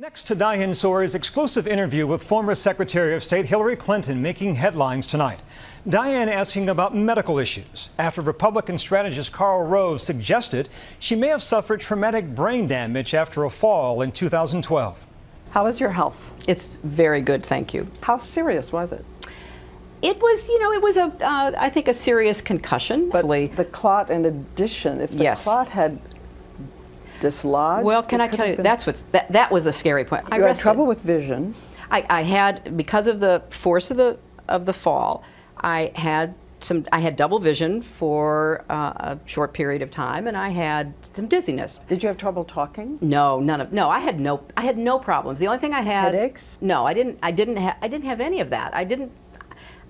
Next to Diane Sawyer's exclusive interview with former Secretary of State Hillary Clinton making headlines tonight. Diane asking about medical issues after Republican strategist Karl Rove suggested she may have suffered traumatic brain damage after a fall in 2012. How is your health? It's very good, thank you. How serious was it? It was, I think a serious concussion. But the clot, in addition, if the Yes. clot had dislodged. Well, can I tell you, that was a scary point. You had trouble with vision. I had, because of the force of the fall, I had double vision for a short period of time, and I had some dizziness. Did you have trouble talking? No, I had no problems. The only thing I had, headaches? No, I didn't have any of that.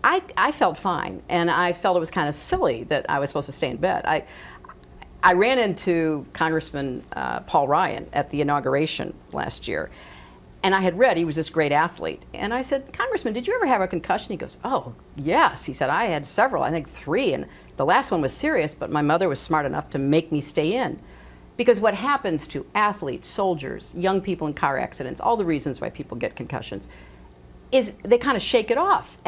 I felt fine, and I felt it was kind of silly that I was supposed to stay in bed. I ran into Congressman Paul Ryan at the inauguration last year, and I had read he was this great athlete. And I said, Congressman, did you ever have a concussion? He goes, oh, yes. He said, I had several, I think 3, and the last one was serious, but my mother was smart enough to make me stay in. Because what happens to athletes, soldiers, young people in car accidents, all the reasons why people get concussions, is they kind of shake it off.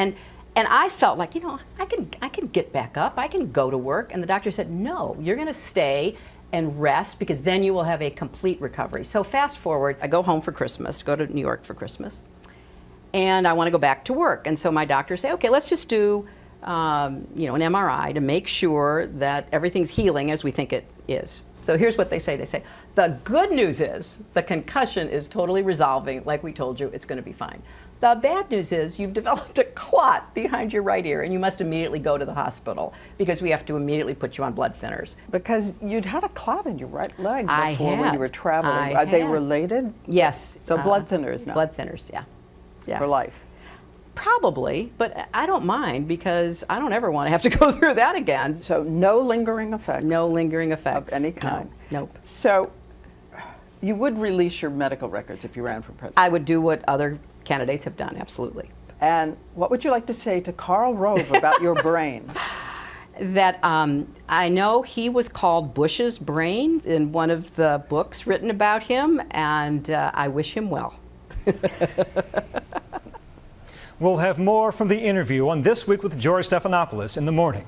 And I felt like, I can get back up, I can go to work. And the doctor said, no, you're going to stay and rest because then you will have a complete recovery. So fast forward, I go home for Christmas, go to New York for Christmas, and I want to go back to work. And so my doctor said, okay, let's just do an MRI to make sure that everything's healing as we think it is. So here's what they say. They say, the good news is the concussion is totally resolving. Like we told you, it's going to be fine. The bad news is you've developed a clot behind your right ear, and you must immediately go to the hospital because we have to immediately put you on blood thinners. Because you'd had a clot in your right leg I before when had. you were traveling. I Are they had. related? Yes. So blood thinners now? Blood thinners, yeah. For life? Probably, but I don't mind because I don't ever want to have to go through that again. So no lingering effects? No lingering effects. Of any kind? No. Nope. So you would release your medical records if you ran for president? I would do what other candidates have done, absolutely. And what would you like to say to Karl Rove about your brain? That I know he was called Bush's brain in one of the books written about him, and I wish him well. We'll have more from the interview on This Week with George Stephanopoulos in the morning.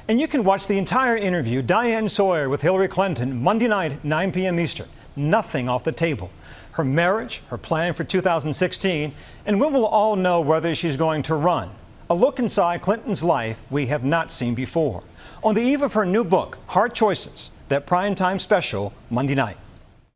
And you can watch the entire interview, Diane Sawyer with Hillary Clinton, Monday night, 9 p.m. Eastern. Nothing off the table. Her marriage, her plan for 2016, and when we'll all know whether she's going to run. A look inside Clinton's life we have not seen before. On the eve of her new book, Hard Choices, that primetime special Monday night.